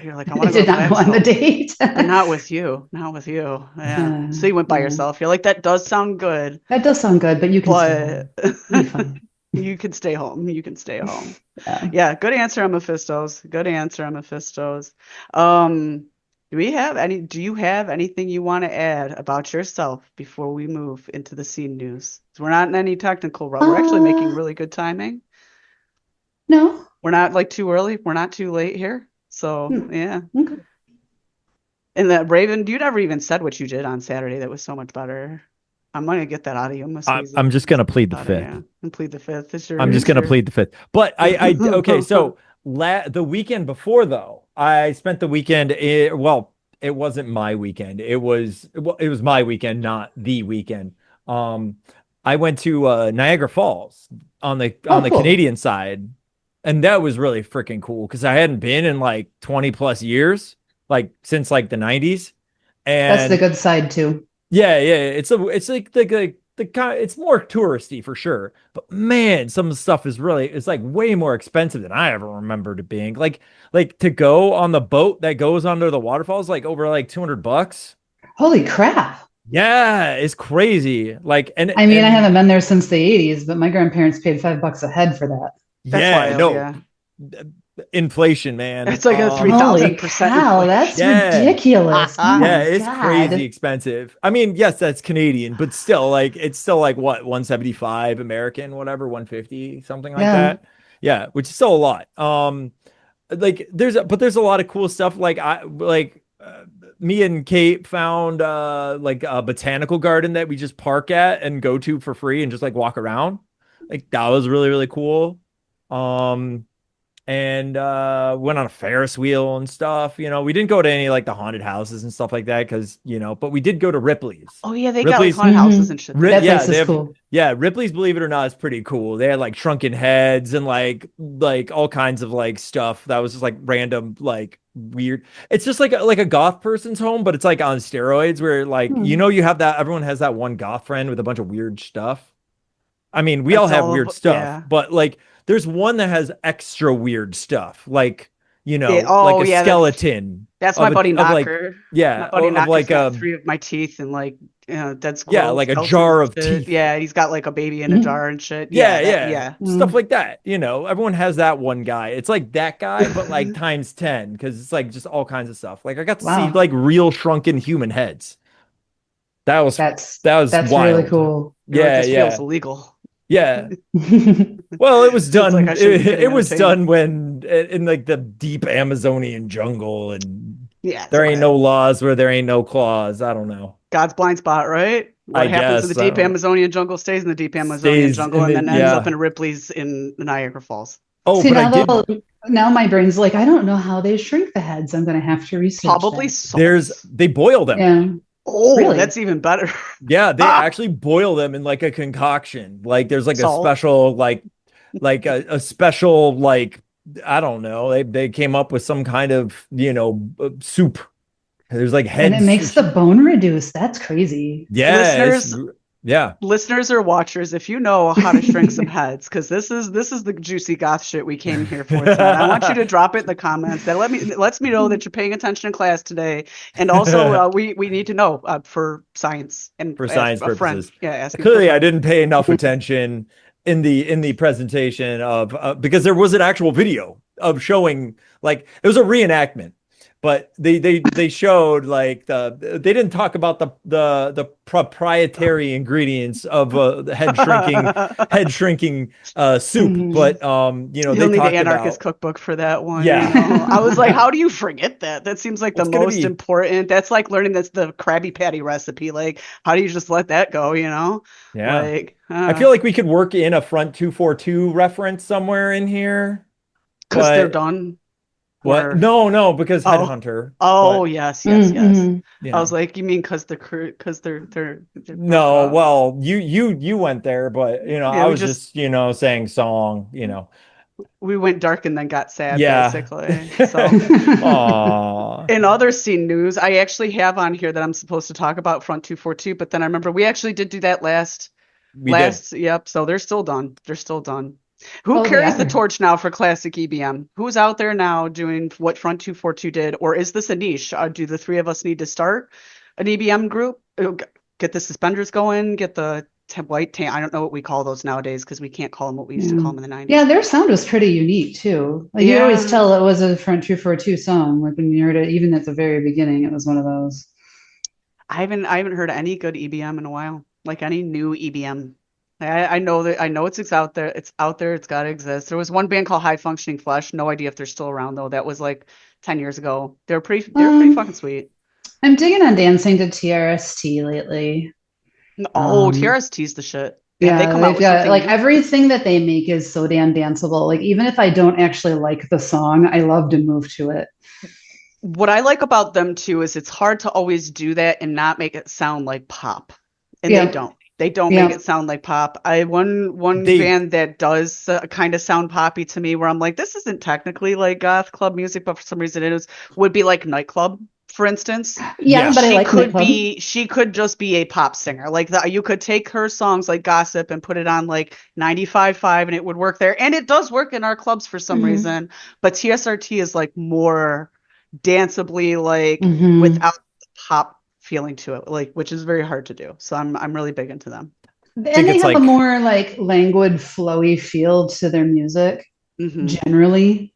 You're like, I want I to go did to not Black go on the Salt, date. but not with you. Not with you. Yeah. So you went by Yeah, yourself. You're like, that does sound good, that does sound good, but you can stay but home. It'll be fine. you can stay home. You can stay home. Yeah. Yeah, good answer on Mephisto's. Good answer on Mephisto's. Um, do you have anything you want to add about yourself before we move into the scene news? We're not in any technical route. We're actually making Uh, really good timing. no. We're not like too early. We're not too late here. So, Hmm. yeah. Okay. And that Raven, you never even said what you did on Saturday. That was so much better. I'm gonna get that out of you. I'm gonna squeeze I'm it just gonna plead the out of fifth. you and plead the fifth. I'm just It's gonna your. plead the fifth. But okay, so the weekend before though, I spent the weekend. Well, it wasn't my weekend. It was my weekend, not the weekend. Um, I went to Niagara Falls on Oh, the cool. Canadian side, and that was really freaking cool because I hadn't been in like 20 plus years, like since like the 90s, That's the and good side too. yeah, yeah, it's like the kind it's more touristy for sure. But man, some of the stuff is really it's like way more expensive than I ever remembered it being. Like to go on the boat that goes under the waterfalls like over like $200. Holy crap. Yeah, it's crazy. Like I mean, I and haven't been there since the 80s, but my grandparents paid $5 a head for that. That's yeah, wild. no, Yeah. inflation, man. It's like a Holy 3,000% cow, that's inflation. Yeah. ridiculous. Oh Yeah, my it's crazy God. expensive. I mean, yes, that's Canadian, but still, like, it's still like what, 175 American, whatever, 150, something like Yeah. that. Yeah, which is still a lot. Like there's a lot of cool stuff. Me and Kate found like a botanical garden that we just park at and go to for free and just like walk around. Like that was really, really cool. Um, and went on a Ferris wheel and stuff. We didn't go to any like the haunted houses and stuff like that because but we did go to Ripley's. Oh yeah, they got like Ripley's, haunted houses and shit there. That yeah, place they is have. cool. Yeah, Ripley's, believe it or not, is pretty cool. They had like shrunken heads and like all kinds of like stuff that was just like random like weird. It's just like a goth person's home, but it's like on steroids where like Hmm. you have that everyone has that one goth friend with a bunch of weird stuff. I mean, we all That's have all weird of stuff, yeah. but like there's one that has extra weird stuff, like Yeah. like Oh a yeah, skeleton that's my buddy of like Knocker. My yeah, buddy of Knocker's like got three of my teeth and like dead yeah, squirrel like a skeletons jar and of shit. teeth. Yeah, he's got like a baby in a Hmm. jar and shit. Yeah, Yeah, that yeah. yeah. Stuff Hmm. like that. Everyone has that one guy. It's like that guy, but like times 10, because it's like just all kinds of stuff. Like I got to see Wow. like real shrunken human heads. That was That's that was that's really wild. cool. You're like, Yeah, this feels yeah. illegal. Yeah. Well, it was Feels like done. I shouldn't be getting It was entertainment. done when in like the deep Amazonian jungle, and Yeah, it's there ain't okay. no laws where there ain't no claws. I don't know. God's blind spot, right? I What happens in the guess I deep don't know. Amazonian jungle stays in the deep Amazonian Stays jungle in and the then ends up yeah. in Ripley's in the Niagara Falls. Oh, See but I now did. though, now my brain's like, I don't know how they shrink the heads. I'm gonna have to research Probably that. salt. They boil them. Yeah. Oh, Really? that's even better. Yeah, they Ah, actually boil them in like a concoction. Like there's like a salt. special like a special like I don't know. They came up with some kind of, soup. There's like And it heads. makes the bone reduce. That's crazy. Yeah, Listeners, yeah. listeners or watchers, if you know how to shrink some heads, because this is the juicy goth shit we came here for tonight. I want you to drop it in the comments. That lets me know that you're paying attention in class today, and also we need to know for science and For ask science a friend. purposes. Yeah, asking for a Clearly, I friend. didn't pay enough attention. in the presentation of because there was an actual video of showing, like, it was a reenactment, but they showed like they didn't talk about the proprietary ingredients of head shrinking soup, but You'll they need an talked anarchist about, cookbook for that one, yeah. I was like, how do you forget that? That seems like the It's gonna most be, important. That's like learning that's the Krabby Patty recipe. Like, how do you just let that go, yeah. Like, I feel like we could work in a Front 242 reference somewhere in here, because they're but done. what? Or No, because oh, Headhunter, oh but yes, yes, yes. Mm-hmm. I was yeah. like, you mean because they're broke No, up? well, you went there, but Yeah, I was just, saying song, we went dark and then got sad, Yeah. basically. So, Aw. in other scene news, I actually have on here that I'm supposed to talk about Front 242, but then I remember we actually did do that We did. yep, so they're still done. They're still done. Who Oh, they carries the are. torch now for classic EBM? Who's out there now doing what Front 242 did? Or is this a niche? Do the three of us need to start an EBM group? Get the suspenders going, get the white tan. I don't know what we call those nowadays because we can't call them what we used to Yeah. call them in the Yeah, 90s. their sound was pretty unique too. Like you always Yeah, tell it was a Front 242 song. Like when you heard it, even at the very beginning, it was one of those. I haven't heard any good EBM in a while, like any new EBM. I know that I know it's out there. It's out there. It's got to exist. There was one band called High Functioning Flesh. No idea if they're still around though. That was like 10 years ago. They were pretty fucking Um, sweet. I'm digging on dancing to TRST lately. Oh, Um, TRST's the shit. Have they yeah, come out they've with got something like new? everything that they make is so damn danceable. Like even if I don't actually like the song, I love to move to it. What I like about them too is it's hard to always do that and not make it sound like pop. And they Yep, don't. They don't make it yep. sound like pop. I one They band that does kind of sound poppy to me, where I'm like, this isn't technically like goth club music, but for some reason it is. Would be like Nightclub, for instance. Yeah, Yeah. but I She like could Nightclub. be, she could just be a pop singer. Like you could take her songs like Gossip and put it on like 95.5 and it would work there. And it does work in our clubs for some Hmm. reason. But TSRT is like more danceably, like Hmm. without the pop feeling to it, like which is very hard to do. So I'm really big into them. And think they it's have a like, more like languid, flowy feel to their music Hmm. generally.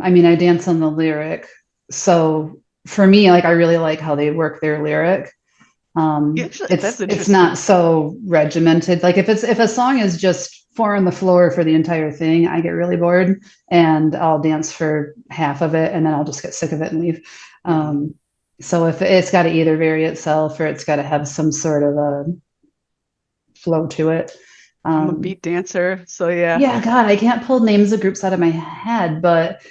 I mean, I dance on the lyric. So for me, like I really like how they work their lyric. Yeah, actually, that's It's not interesting. so regimented. Like if a song is just four on the floor for the entire thing, I get really bored and I'll dance for half of it and then I'll just get sick of it and leave. Yeah. Um, so if it's got to either vary itself or it's got to have some sort of a flow to it. I'm a Um, beat dancer, so yeah. yeah, God, I can't pull names of groups out of my head, but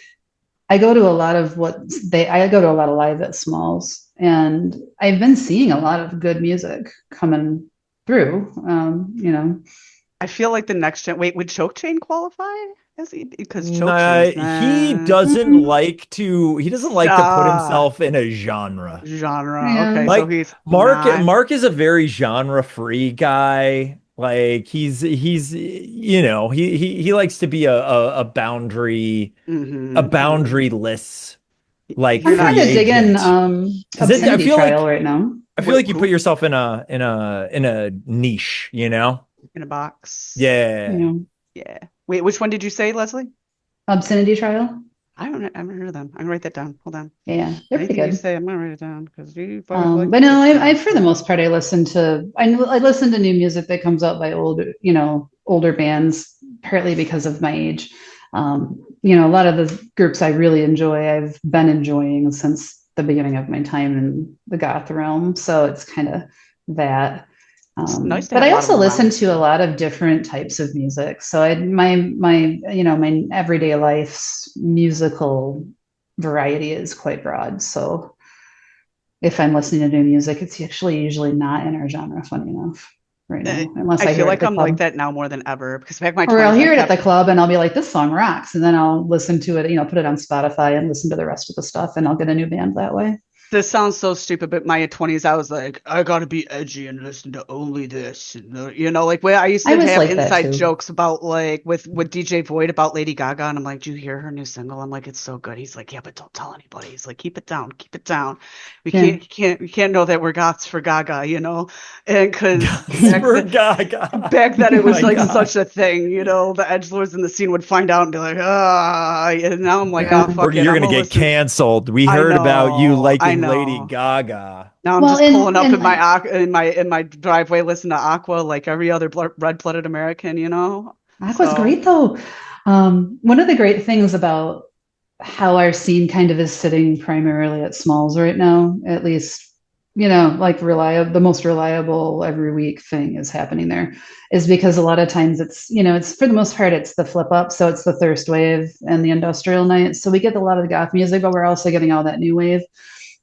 I go to a lot of I go to a lot of live at Smalls, and I've been seeing a lot of good music coming through. I feel like the next gen. Wait, would Choke Chain qualify? As because Choke nah, Chain's Mm, he doesn't like to put himself in a genre. genre. yeah. Okay, so Like he's not. Mark is a very genre free guy. Like he's he likes to be a Hmm. boundaryless like I'm You're not. kind of digging create. Because I Obscenity feel Trial like right now. you put Who yourself in a niche, you know? in a box? You Yeah. know, Yeah. Wait, which one did you say, Leslie? Obscenity Trial. I haven't heard of them. I'm gonna write that down. Hold on. Yeah, they're pretty Anything you good. say, I'm gonna write it down because you've always liked But no, good I stuff. for the most part, I listen to new music that comes out by older bands, partly because of my age. A lot of the groups I really enjoy, I've been enjoying since the beginning of my time in the goth realm. So it's kind of that. It's nice to But have a I lot of also them listen around to a too. lot of different types of music. So my everyday life's musical variety is quite broad. So if I'm listening to new music, it's actually usually not in our genre, funny enough, right Uh, now, unless I I feel hear it at like the I'm like club. that now more than ever because back in my Or I'll 20s, I hear it at the kept. club and I'll be like, this song rocks. And then I'll listen to it, put it on Spotify and listen to the rest of the stuff and I'll get a new band that way. This sounds so stupid, but my 20s, I was like, I gotta be edgy and listen to only this. And, like where I used I to was have like that inside too. jokes about like with DJ Void about Lady Gaga, and I'm like, do you hear her new single? I'm like, it's so good. He's like, yeah, but don't tell anybody. He's like, keep it down, keep it down. We Yeah. can't know that we're goths for Gaga, and because For Gaga. back then Oh it was my like God. such a thing, the edgelords in the scene would find out and be like, and now I'm like, Yeah. oh fuck it, You're I'm gonna gonna get listen. canceled. We I heard about you know, I liking Lady know. Gaga. Now I'm Well, just pulling up in and my driveway, listening to Aqua like every other red-blooded American. Aqua's So great though. One of the great things about how our scene kind of is sitting primarily at Smalls right now, at least, like reliable, the most reliable every week thing is happening there, is because a lot of times it's for the most part, it's the flip up. So it's the Thirst Wave and the Industrial Night. So we get a lot of the goth music, but we're also getting all that new wave.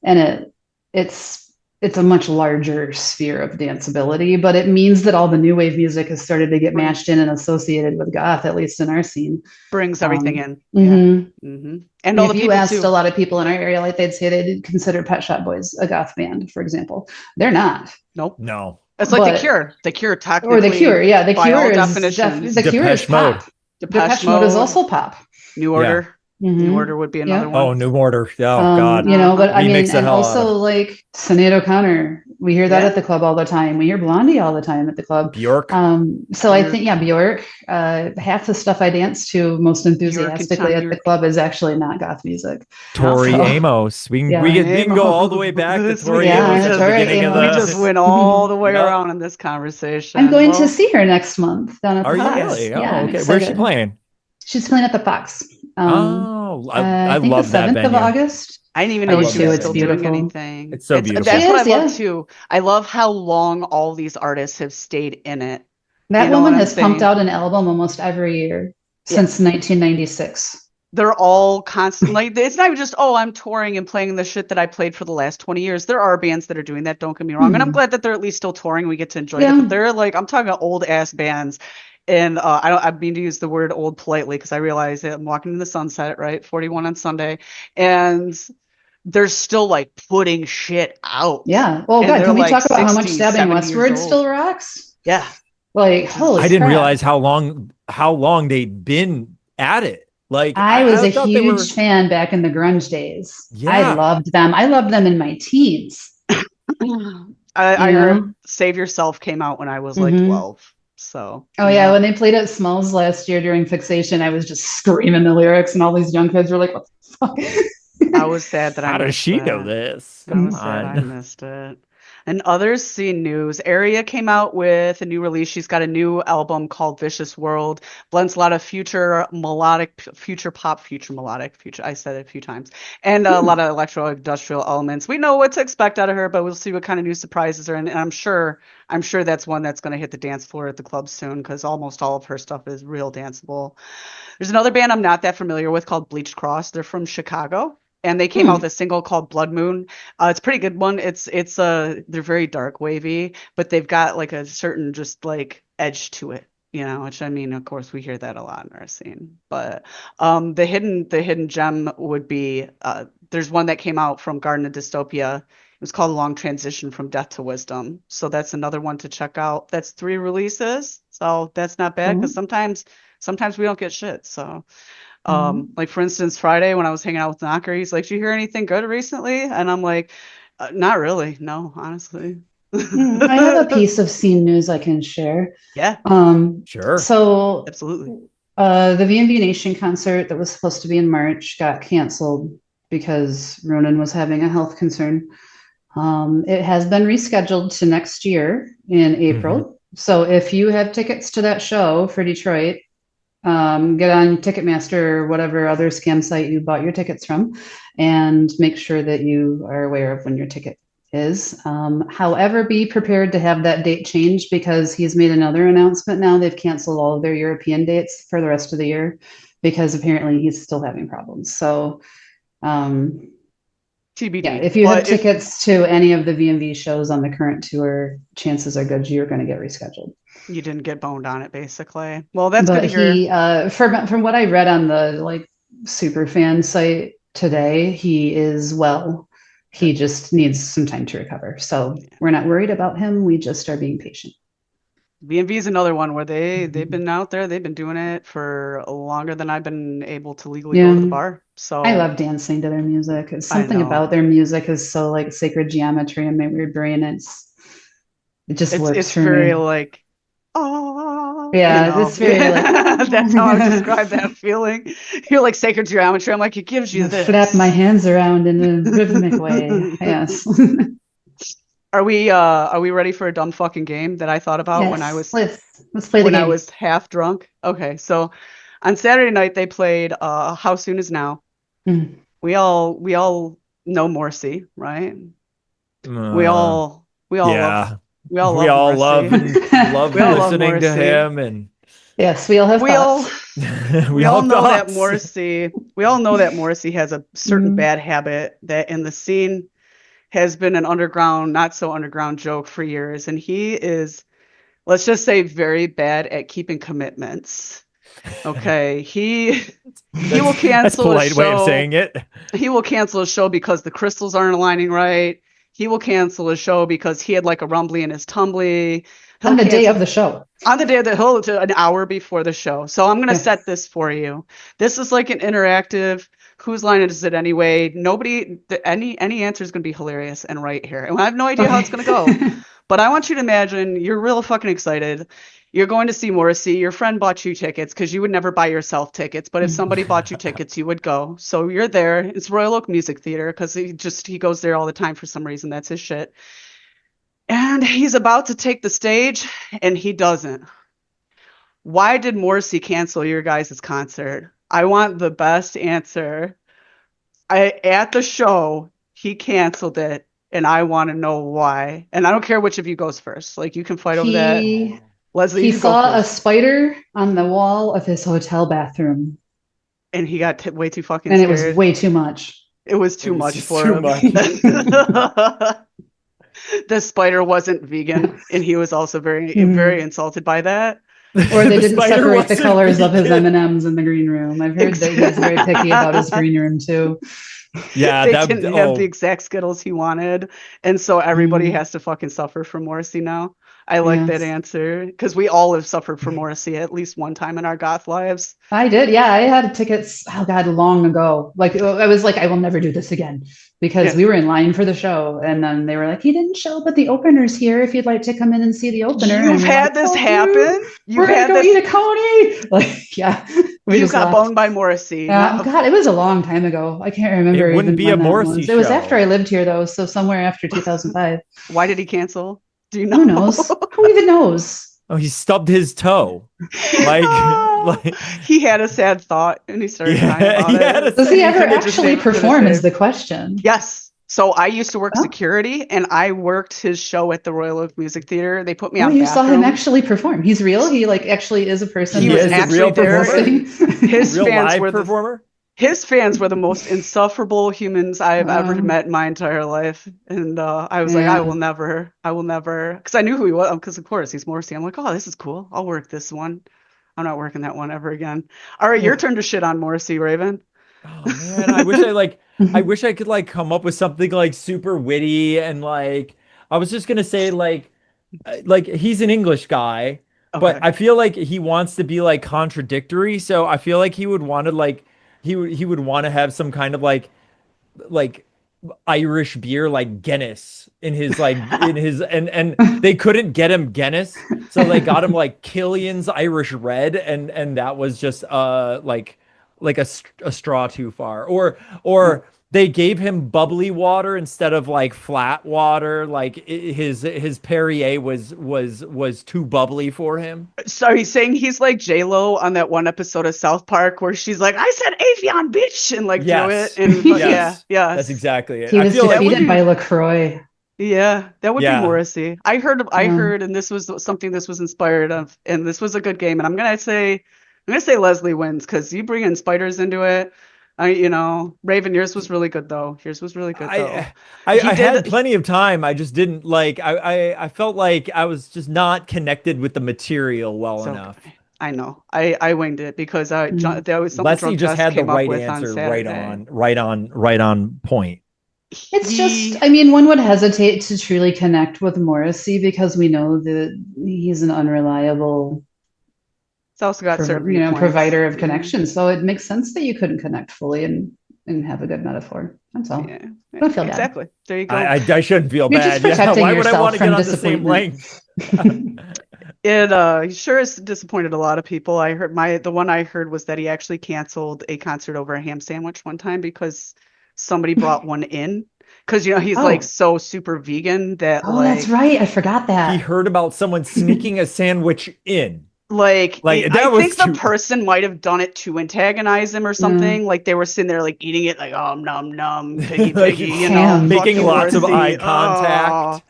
And it's it's a much larger sphere of danceability, but it means that all the new wave music has started to get mashed in and associated with goth, at least in our scene. brings everything in. Yeah. Mhm. And all If the you people asked a too. lot of people in our area, like they'd say they'd consider Pet Shop Boys a goth band, for example. They're not, Nope. No. It's like The but Cure. The Cure or the Cure, technically, yeah, the by all Cure is definitions, the Cure is Depeche Mode. pop. Depeche Depeche Mode is Mode, also pop. New Yeah. Order. New Order would be another Yeah. Oh, one. New Order. Oh God. But I We mean, mix the and hell out also of like Sinead O'Connor, we hear that Yeah. at the club all the time. We hear Blondie all the time at the club. Bjork. So I Bjork. think, yeah, Bjork, half the stuff I dance to most enthusiastically at the Bjork. club is actually not goth music. Tori So, Amos. We yeah. can go all the way back to Tori Yeah, Amos at the Tori beginning of We Amos. just the. went all the way Yep. around in this conversation. I'm going to Well, see her next month down at Are the you Fox. really? Yeah, Oh, I'm okay. Where's she excited. playing? She's playing at the Fox. Oh, I I think the love that 7th of venue. August. I didn't even I know I do love she too. was that It's still venue. doing beautiful. anything. It's so She That's beautiful. what I is, love yeah. too. I love how long all these artists have stayed in it. That You know what woman I'm has pumped saying? out an album almost every year Yeah. since 1996. They're all constant. Like, it's not even just, oh, I'm touring and playing the shit that I played for the last 20 years. There are bands that are doing that, don't get me wrong. And I'm glad that they're at least still touring and we get to enjoy it. Yeah. But they're like, I'm talking about old ass bands. And I mean to use the word old politely because I realize that I'm walking in the sunset, right? 41 on Sunday. And they're still like putting shit out. Yeah. Well, And God, they're can we like talk about how much 60, Stabbing 70 years Westward old. still rocks? Yeah. Like, Which is, holy I didn't crap. realize how long they'd been at it. Like I was a thought they were. huge fan back in the grunge days. I Yeah. loved them. I loved them in my teens. I You heard know? Save Yourself came out when I was like Mhm. 12. So, Oh yeah, when they played at Smalls last year during Fixation, I was just screaming the lyrics, and all these young kids were like, "What the fuck?" I was sad that I How does missed she know that. this? I Come was sad I on. missed it. And others see news. Ayria came out with a new release. She's got a new album called Vicious World. Blends a lot of future melodic, future pop, future melodic, future. I said it a few times, and a lot of electro industrial elements. We know what to expect out of her, but we'll see what kind of new surprises are. And I'm sure that's one that's going to hit the dance floor at the club soon because almost all of her stuff is real danceable. There's another band I'm not that familiar with called Bleached Cross. They're from Chicago. And they came out with a single called Blood Moon. It's a pretty good one. They're very dark wavy, but they've got like a certain just like edge to it, which I mean, of course, we hear that a lot in our scene. But the hidden gem would be there's one that came out from Garden of Dystopia. It was called Long Transition from Death to Wisdom. So that's another one to check out. That's 3 releases. So that's not bad because sometimes we don't get shit. So like for instance, Friday when I was hanging out with Knocker, he's like, "Did you hear anything good recently?" And I'm like, "Not really. No, honestly." I have a piece of scene news I can share. Yeah, Sure. So absolutely. the VMV Nation concert that was supposed to be in March got canceled because Ronan was having a health concern. It has been rescheduled to next year in April. So if you have tickets to that show for Detroit, get on Ticketmaster or whatever other scam site you bought your tickets from and make sure that you are aware of when your ticket is. However, be prepared to have that date changed because he's made another announcement now. They've canceled all of their European dates for the rest of the year because apparently he's still having problems. So, TBD. Yeah, if you have tickets to any of the VMV shows on the current tour, chances are good you're going to get rescheduled. You didn't get boned on it, basically. Well, that's good to hear. He, from what I read on the like super fan site today, he is well. he just needs some time to recover. So we're not worried about him. We just are being patient. B&B is another one where they've been out there, they've been doing it for longer than I've been able to legally go to the bar. So I love dancing to their music. It's I something know. about their music is so like sacred geometry in my weird brain. It just works It's for very me. like, oh, Yeah, it's very like that's how I would describe that feeling. You're like sacred geometry. I'm like, it gives you flap my this. hands around in a rhythmic way. Yes. Are we ready for a dumb fucking game that I thought about when I Yes. was Let's play the when I game. was half drunk? Okay, so on Saturday night they played How Soon Is Now. Mm. We all know Morrissey, right? We Uh, all we all love yeah. we all We love all Morrissey. love We all love listening to Morrissey. him, and Yes, we all have We all thoughts. we we all all have know that thoughts. Morrissey has a certain Mm. bad habit that in the scene has been an underground, not so underground joke for years, and he is, let's just say, very bad at keeping commitments. Okay, he will That's a cancel a polite way of show. saying it. He will cancel a show because the crystals aren't aligning right. He will cancel a show because he had like a rumbly in his tumbly. He'll On the day cancel of the show. on the day that he'll to an hour before the show. So I'm gonna Yeah. set this for you. This is like an interactive. Whose line is it anyway? Nobody. Any answer is gonna be hilarious and right here. And I have no idea how it's gonna go. Okay. But I want you to imagine you're real fucking excited. You're going to see Morrissey. Your friend bought you tickets because you would never buy yourself tickets. But if somebody bought you tickets, you would go. So you're there. It's Royal Oak Music Theater because he goes there all the time for some reason. That's his shit. And he's about to take the stage, and he doesn't. Why did Morrissey cancel your guys' concert? I want the best answer. At the show, he canceled it, and I want to know why. And I don't care which of you goes first. Like you can fight over that. He Leslie, he you go saw a first. spider on the wall of his hotel bathroom, And he got way too fucking and it was scared. way too much. It was It too was much just for too him. much. The spider wasn't vegan, and he was also very, very insulted by that. Or they The didn't spider separate the wasn't colors of his vegan. M&Ms in the green room. I've heard that he's very picky about his green room too. Yeah, They that didn't have the exact Skittles he wanted, and so everybody has to fucking suffer from Morrissey now. I like that Yes. answer because we all have suffered from Morrissey at least one time in our goth lives. I did. Yeah, I had tickets, oh God, long ago. Like I was like, I will never do this again because Yeah. we were in line for the show. And then they were like, he didn't show, but the opener's here if you'd like to come in and see the opener. And You've we're had like, this "Fuck happen. you. You've We're gonna had go this. eat a coney." Like, yeah. We You just got left. boned by Morrissey. Oh God, it was a long time ago. I can't remember It wouldn't even be a when that Morrissey was. It was show. after I lived here though, so somewhere after 2005. Why did he cancel? Do you know? Who knows? Who even knows? Oh, he stubbed his toe. Like, He had a sad thought and he started crying yeah, about he had it. a Does he He ever couldn't just actually save it for the perform day. is the question. Yes. So I used to work Oh. security and I worked his show at the Royal Oak Music Theater. They put me Oh, on you saw him bathroom. actually perform. He's real. He like actually is a person. He that was is actually real there. performer? His real fans live were performer. his fans were the most insufferable humans I've ever Wow. met in my entire life. And I was like, Yeah. I will never, because I knew who he was. Because of course he's Morrissey. I'm like, oh, this is cool. I'll work this one. I'm not working that one ever again. All right, your turn to shit on Morrissey, Raven. Oh man, I wish I could like come up with something like super witty and like I was just gonna say like he's an English guy, but Okay. I feel like he wants to be like contradictory, so I feel like he would want to like he would want to have some kind of like Irish beer like Guinness in his and they couldn't get him Guinness, so they got him like Killian's Irish Red, and that was just like a straw too far, or they gave him bubbly water instead of like flat water, like his Perrier was too bubbly for him. So he's saying he's like J-Lo on that one episode of South Park where she's like, I said Avion bitch and like threw Yes. it. And Yes. yeah. That's exactly it. He I was feel like would defeated be- by LaCroix. Yeah, that would be Yeah. Morrissey. I heard, and this was something this was inspired of, and this was a good game. And I'm gonna say Leslie wins because you bring in spiders into it. Raven, yours was really good though. Yours was really good though. I He had did. plenty of time. I just didn't like I felt like I was just not connected with the material well So enough. I know. I winged it because there was something Leslie Drunk just Jess had the came up right with on answer Saturday. right on point. It's just, he I mean, one would hesitate to truly connect with Morrissey because we know that he's an unreliable, it's also got certain viewpoints. provider of connections. So it makes sense that you couldn't connect fully and have a good metaphor. That's all. Yeah, yeah, Don't feel bad. exactly. There you go. I shouldn't feel You're just bad. Yeah. protecting Why would I want yourself to get from on the same disappointment. length? It sure has disappointed a lot of people. The one I heard was that he actually canceled a concert over a ham sandwich one time because somebody brought one in. Because he's like Oh, so super vegan that oh, that's like right. I forgot He that. heard about someone sneaking a sandwich in. I That was think the too. person might have done it to antagonize him or Yeah. something. Like they were sitting there like eating it like nom nom piggy Like piggy, it's Ham. making fucking lots of eye Morrissey. contact. Oh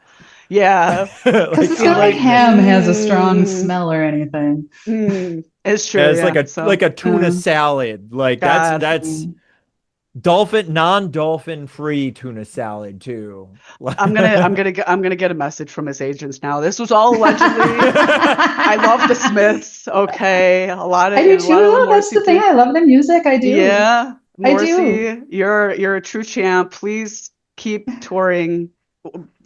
yeah, Because Like it's being not like like eyeing ham has a strong smell or anything. it's true, as yeah. So like a tuna salad. Like God. that's non-dolphin free tuna salad too. I'm gonna get a message from his agents now. This was all allegedly. I love the Smiths. Okay, I do a lot of the too. That's Morrissey the thing. people. I love the music. I do. Yeah, I do. Morrissey, you're a true champ. Please keep touring,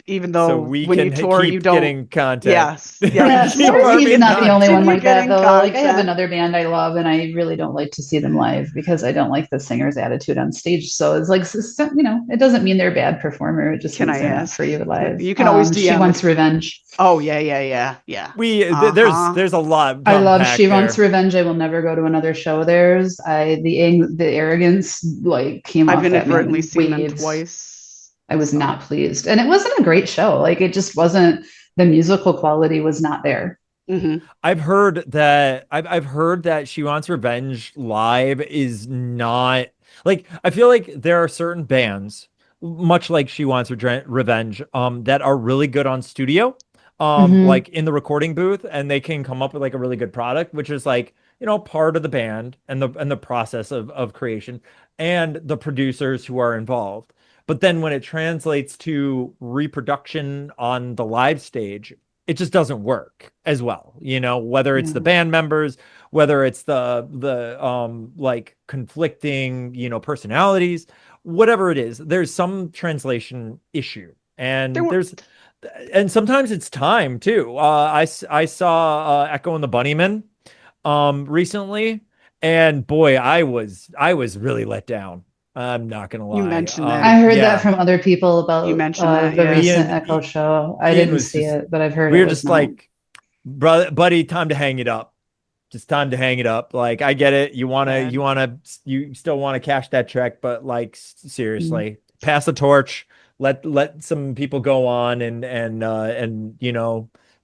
even So though we when you can tour, you keep don't. getting content. Yes, Yeah, yes. Keep Morrissey's Marvin not the only one content. Continue like that getting though. Like I have content. another band I love, and I really don't like to see them live because I don't like the singer's attitude on stage. So it's like, it doesn't mean they're a bad performer. It just Can means I they're not for ask? you live. You can always She DM Wants if. Revenge. Oh yeah, yeah, yeah, yeah. There's Uh-huh. there's a lot to I love She unpack Wants there. Revenge. I will never go to another show of theirs. The arrogance like came I've off that man inadvertently in seen them waves. twice. I was So. not pleased. And it wasn't a great show. Like it just wasn't, the musical quality was not there. Hmm. I've heard that She Wants Revenge live is not like I feel like there are certain bands, much like She Wants Revenge, that are really good on studio, Mm-hmm. like in the recording booth, and they can come up with like a really good product, which is like, part of the band and the process of creation and the producers who are involved. But then when it translates to reproduction on the live stage, it just doesn't work as well, whether it's the Yeah. band members, whether it's the like conflicting, personalities, whatever it is, there's some translation issue. There And were sometimes it's time too. I saw Echo and the Bunnymen recently, and boy, I was really let down. I'm not gonna you lie. mentioned that. I heard that Yeah. from other people You about mentioned that, the yeah. recent Ian Echo show. I Ian didn't was see just it, but I've heard we it were was just not. like, brother, buddy, time to hang it up. Just time to hang it up. Like, I get it. Sad. You still want to cash that check, but like, Mm. seriously, pass the torch. Let some people go on and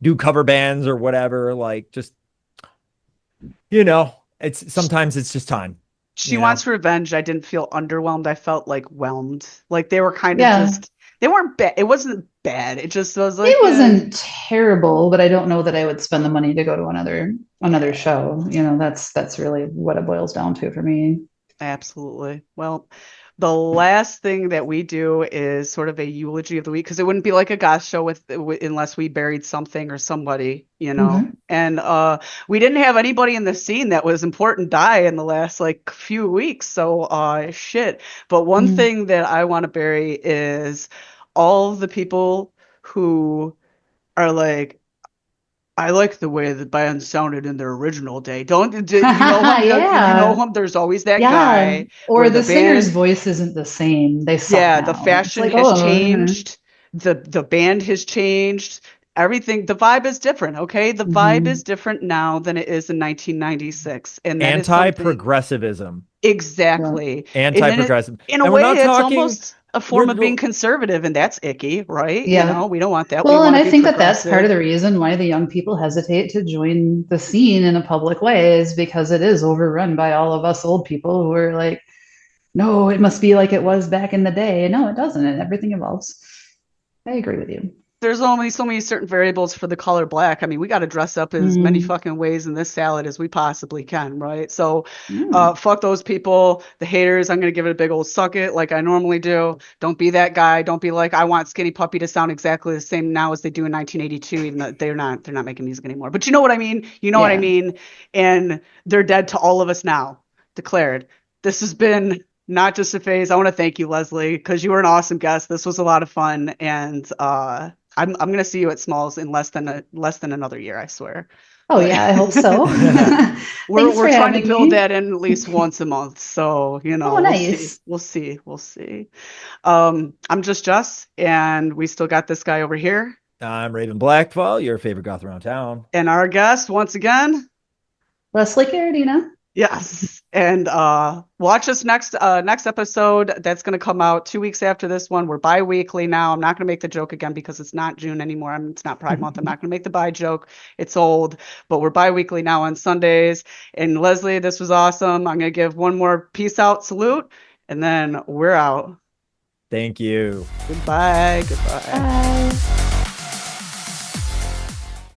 do cover bands or whatever. Like, just it's sometimes it's just time. She You know. Wants Revenge. I didn't feel underwhelmed. I felt like whelmed. Like they were kind of Yeah, just, they weren't bad. It wasn't bad. It just was it like, wasn't terrible, but I don't know that I would spend the money to go to another yeah, show. That's really what it boils down to for me. absolutely. Well, the last thing that we do is sort of a eulogy of the week because it wouldn't be like a goth show unless we buried something or somebody. Okay. And we didn't have anybody in the scene that was important die in the last like few weeks. So shit. But one Mm. thing that I want to bury is all the people who are like, I like the way the band sounded in their original day. You know him? You know Yeah. him? There's always that Yeah. guy Or where the the singer's band, voice isn't the same. They suck yeah, the now. It's fashion like, has oh, changed. The band has changed. Everything, the vibe is different, okay? The vibe is mhm. different now than it is in 1996. And that is something Anti-progressivism. Yeah. exactly. And then Anti-progressive. in a And we're way, not it's talking almost a form of being we're conservative, and that's icky, right? Yeah. We don't want that. We Well, and want to I be think that that's part of progressive. the reason why the young people hesitate to join the scene in a public way is because it is overrun by all of us old people who are like, no, it must be like it was back in the day. No, it doesn't. And everything evolves. I agree with you. There's only so many certain variables for the color black. I mean, we got to dress up as many Mm. fucking ways in this salad as we possibly can, right? So, Mm. fuck those people, the haters. I'm gonna give it a big old suck it like I normally do. Don't be that guy. Don't be like I want Skinny Puppy to sound exactly the same now as they do in 1982, even though they're not making music anymore. But you know what I mean? You know what I Yeah. mean? And they're dead to all of us now. Declared. This has been not just a phase. I want to thank you, Leslie, because you were an awesome guest. This was a lot of fun, and I'm gonna see you at Smalls in less than another year, I swear. Oh But yeah, I hope so. we're Thanks for trying to having build me. that in at least once a month. So, Oh, we'll see. nice. We'll see. We'll see. I'm just Jess, and we still got this guy over here. I'm Raven Blackfall, your favorite goth around town. And our guest, once again, Leslie Caradina. yes. And watch us next episode. That's gonna come out 2 weeks after this one. We're bi-weekly now. I'm not gonna make the joke again because it's not June anymore. It's not Pride Month. I'm not gonna make the bi joke. It's old, but we're bi-weekly now on Sundays. And Leslie, this was awesome. I'm gonna give one more peace out salute, and then we're out. Thank you. Goodbye. Goodbye. Bye.